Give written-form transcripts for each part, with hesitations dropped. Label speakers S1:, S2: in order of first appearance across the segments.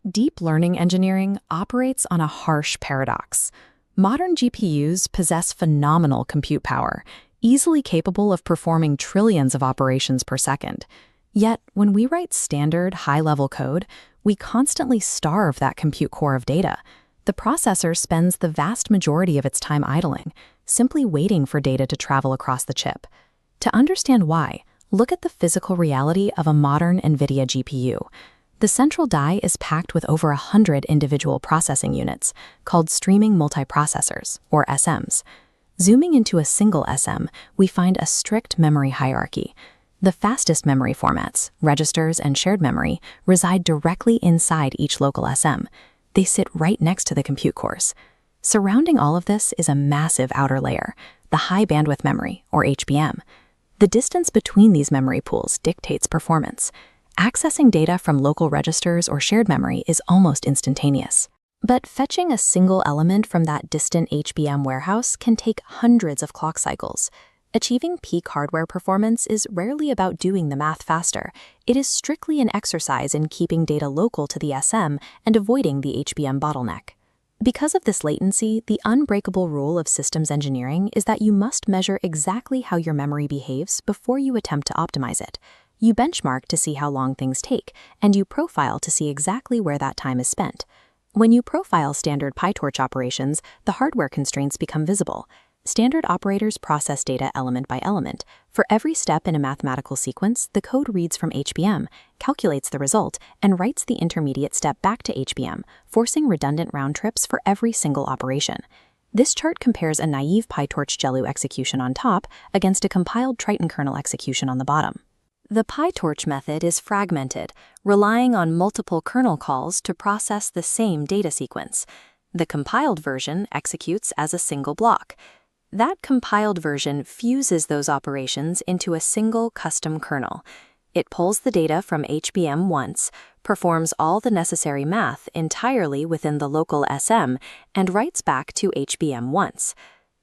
S1: Deep learning engineering operates on a harsh paradox. Modern GPUs possess phenomenal compute power, easily capable of performing trillions of operations per second. Yet, when we write standard, high-level code, we constantly starve that compute core of data. The processor spends the vast majority of its time idling, simply waiting for data to travel across the chip. To understand why, look at the physical reality of a modern NVIDIA GPU. The central die is packed with over 100 individual processing units, called streaming multiprocessors, or SMs. Zooming into a single SM, we find a strict memory hierarchy. The fastest memory formats, registers and shared memory, reside directly inside each local SM. They sit right next to the compute cores. Surrounding all of this is a massive outer layer, the high bandwidth memory, or HBM. The distance between these memory pools dictates performance. Accessing data from local registers or shared memory is almost instantaneous. But fetching a single element from that distant HBM warehouse can take hundreds of clock cycles. Achieving peak hardware performance is rarely about doing the math faster. It is strictly an exercise in keeping data local to the SM and avoiding the HBM bottleneck. Because of this latency, the unbreakable rule of systems engineering is that you must measure exactly how your memory behaves before you attempt to optimize it. You benchmark to see how long things take, and you profile to see exactly where that time is spent. When you profile standard PyTorch operations, the hardware constraints become visible. Standard operators process data element by element. For every step in a mathematical sequence, the code reads from HBM, calculates the result, and writes the intermediate step back to HBM, forcing redundant round trips for every single operation. This chart compares a naive PyTorch GELU execution on top against a compiled Triton kernel execution on the bottom. The PyTorch method is fragmented, relying on multiple kernel calls to process the same data sequence. The compiled version executes as a single block. That compiled version fuses those operations into a single custom kernel. It pulls the data from HBM once, performs all the necessary math entirely within the local SM, and writes back to HBM once.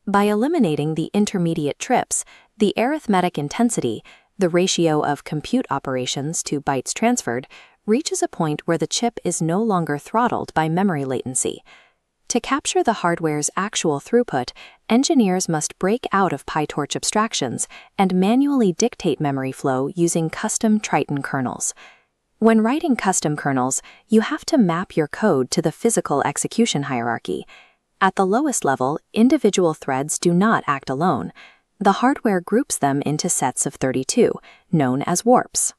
S1: By eliminating the intermediate trips, the arithmetic intensity, the ratio of compute operations to bytes transferred, reaches a point where the chip is no longer throttled by memory latency. To capture the hardware's actual throughput, engineers must break out of PyTorch abstractions and manually dictate memory flow using custom Triton kernels. When writing custom kernels, you have to map your code to the physical execution hierarchy. At the lowest level, individual threads do not act alone. The hardware groups them into sets of 32, known as warps.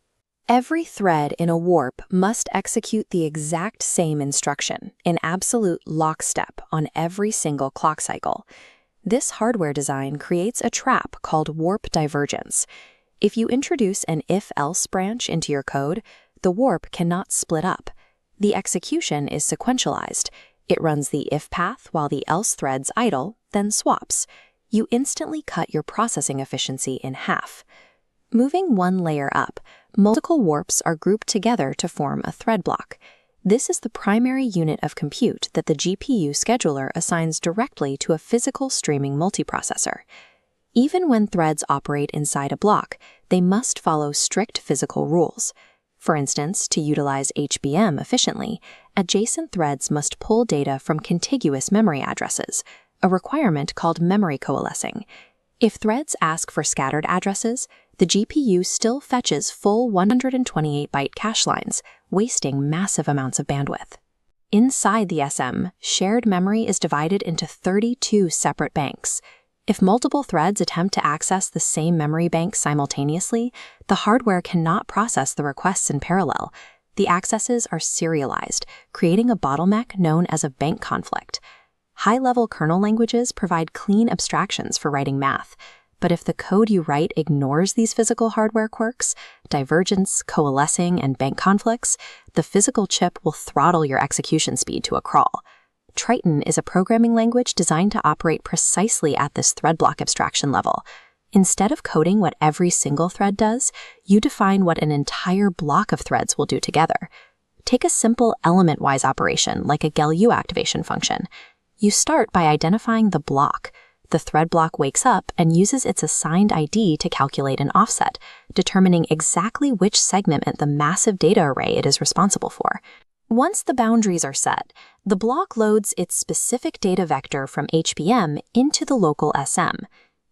S1: Every thread in a warp must execute the exact same instruction in absolute lockstep on every single clock cycle. This hardware design creates a trap called warp divergence. If you introduce an if-else branch into your code, the warp cannot split up. The execution is sequentialized. It runs the if path while the else threads idle, then swaps. You instantly cut your processing efficiency in half. Moving one layer up, multiple warps are grouped together to form a thread block. This is the primary unit of compute that the GPU scheduler assigns directly to a physical streaming multiprocessor. Even when threads operate inside a block, they must follow strict physical rules. For instance, to utilize HBM efficiently, adjacent threads must pull data from contiguous memory addresses, a requirement called memory coalescing. If threads ask for scattered addresses, the GPU still fetches full 128-byte cache lines, wasting massive amounts of bandwidth. Inside the SM, shared memory is divided into 32 separate banks. If multiple threads attempt to access the same memory bank simultaneously, the hardware cannot process the requests in parallel. The accesses are serialized, creating a bottleneck known as a bank conflict. High-level kernel languages provide clean abstractions for writing math, but if the code you write ignores these physical hardware quirks, divergence, coalescing, and bank conflicts, the physical chip will throttle your execution speed to a crawl. Triton is a programming language designed to operate precisely at this thread block abstraction level. Instead of coding what every single thread does, you define what an entire block of threads will do together. Take a simple element-wise operation like a GELU activation function. You start by identifying the block. The thread block wakes up and uses its assigned ID to calculate an offset, determining exactly which segment in the massive data array it is responsible for. Once the boundaries are set, the block loads its specific data vector from HBM into the local SM.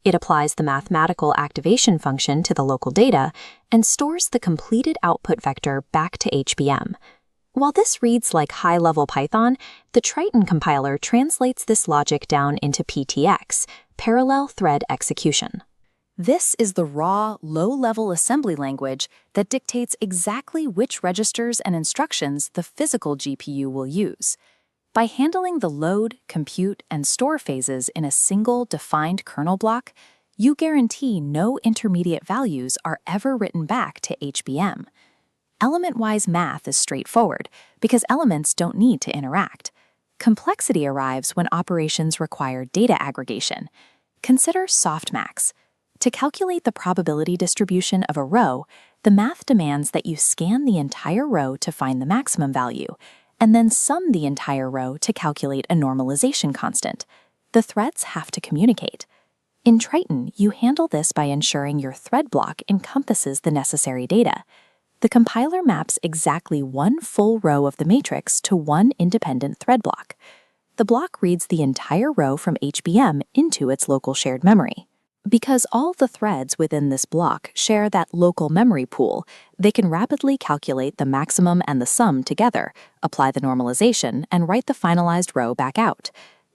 S1: It applies the mathematical activation function to the local data and stores the completed output vector back to HBM. While this reads like high-level Python, the Triton compiler translates this logic down into PTX, parallel thread execution. This is the raw, low-level assembly language that dictates exactly which registers and instructions the physical GPU will use. By handling the load, compute, and store phases in a single defined kernel block, you guarantee no intermediate values are ever written back to HBM. Element-wise math is straightforward because elements don't need to interact. Complexity arrives when operations require data aggregation. Consider softmax. To calculate the probability distribution of a row, the math demands that you scan the entire row to find the maximum value, and then sum the entire row to calculate a normalization constant. The threads have to communicate. In Triton, you handle this by ensuring your thread block encompasses the necessary data. The compiler maps exactly one full row of the matrix to one independent thread block. The block reads the entire row from HBM into its local shared memory. Because all the threads within this block share that local memory pool, they can rapidly calculate the maximum and the sum together, apply the normalization, and write the finalized row back out.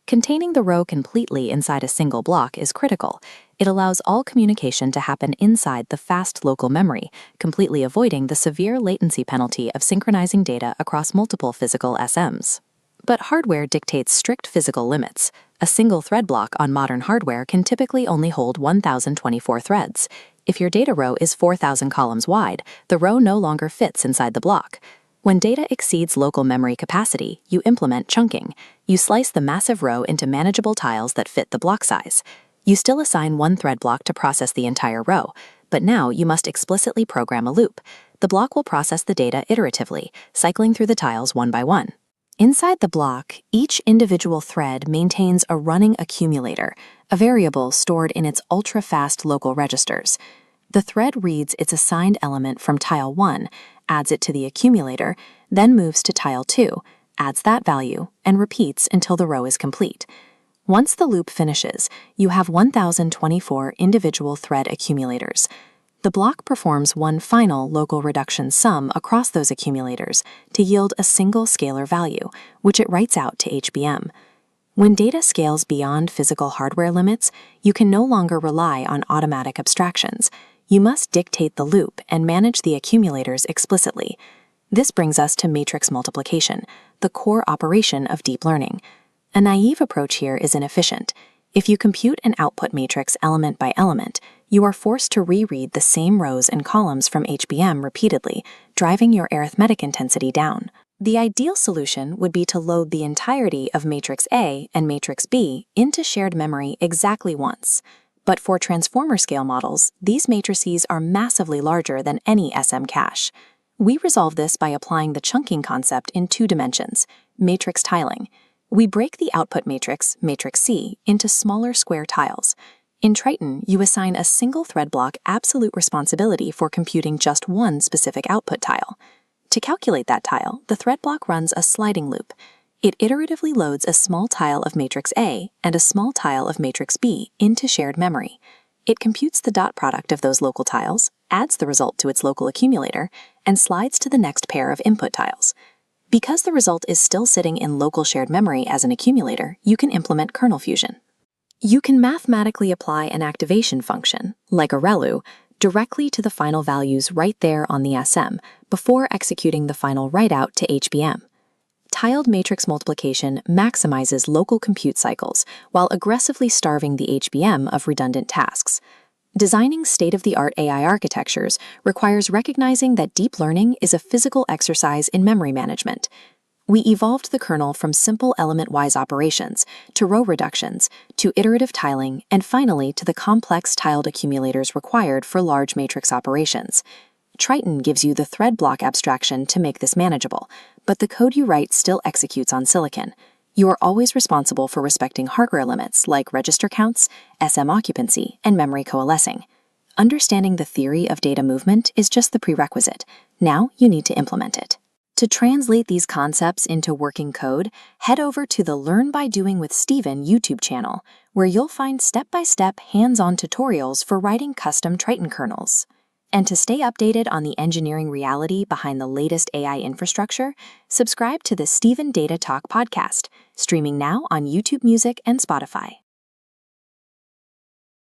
S1: Containing the row completely inside a single block is critical. It allows all communication to happen inside the fast local memory, completely avoiding the severe latency penalty of synchronizing data across multiple physical SMs. But hardware dictates strict physical limits. A single thread block on modern hardware can typically only hold 1,024 threads. If your data row is 4,000 columns wide, the row no longer fits inside the block. When data exceeds local memory capacity, you implement chunking. You slice the massive row into manageable tiles that fit the block size. You still assign one thread block to process the entire row, but now you must explicitly program a loop. The block will process the data iteratively, cycling through the tiles one by one. Inside the block, each individual thread maintains a running accumulator, a variable stored in its ultra-fast local registers. The thread reads its assigned element from tile 1, adds it to the accumulator, then moves to tile 2, adds that value, and repeats until the row is complete. Once the loop finishes, you have 1,024 individual thread accumulators. The block performs one final local reduction sum across those accumulators to yield a single scalar value, which it writes out to HBM. When data scales beyond physical hardware limits, you can no longer rely on automatic abstractions. You must dictate the loop and manage the accumulators explicitly. This brings us to matrix multiplication, the core operation of deep learning. A naive approach here is inefficient. If you compute an output matrix element by element, you are forced to reread the same rows and columns from HBM repeatedly, driving your arithmetic intensity down. The ideal solution would be to load the entirety of matrix A and matrix B into shared memory exactly once. But for transformer scale models, these matrices are massively larger than any SM cache. We resolve this by applying the chunking concept in 2 dimensions, matrix tiling. We break the output matrix, matrix C, into smaller square tiles. In Triton, you assign a single thread block absolute responsibility for computing just one specific output tile. To calculate that tile, the thread block runs a sliding loop. It iteratively loads a small tile of matrix A and a small tile of matrix B into shared memory. It computes the dot product of those local tiles, adds the result to its local accumulator, and slides to the next pair of input tiles. Because the result is still sitting in local shared memory as an accumulator, you can implement kernel fusion. You can mathematically apply an activation function, like a ReLU, directly to the final values right there on the SM before executing the final write-out to HBM. Tiled matrix multiplication maximizes local compute cycles while aggressively starving the HBM of redundant tasks. Designing state-of-the-art AI architectures requires recognizing that deep learning is a physical exercise in memory management. We evolved the kernel from simple element-wise operations to row reductions, to iterative tiling, and finally to the complex tiled accumulators required for large matrix operations. Triton gives you the thread block abstraction to make this manageable, but the code you write still executes on silicon. You are always responsible for respecting hardware limits like register counts, SM occupancy, and memory coalescing. Understanding the theory of data movement is just the prerequisite. Now you need to implement it. To translate these concepts into working code, head over to the Learn by Doing with Steven YouTube channel, where you'll find step-by-step hands-on tutorials for writing custom Triton kernels. And to stay updated on the engineering reality behind the latest AI infrastructure, subscribe to the Steven Data Talk podcast, streaming now on YouTube Music and Spotify.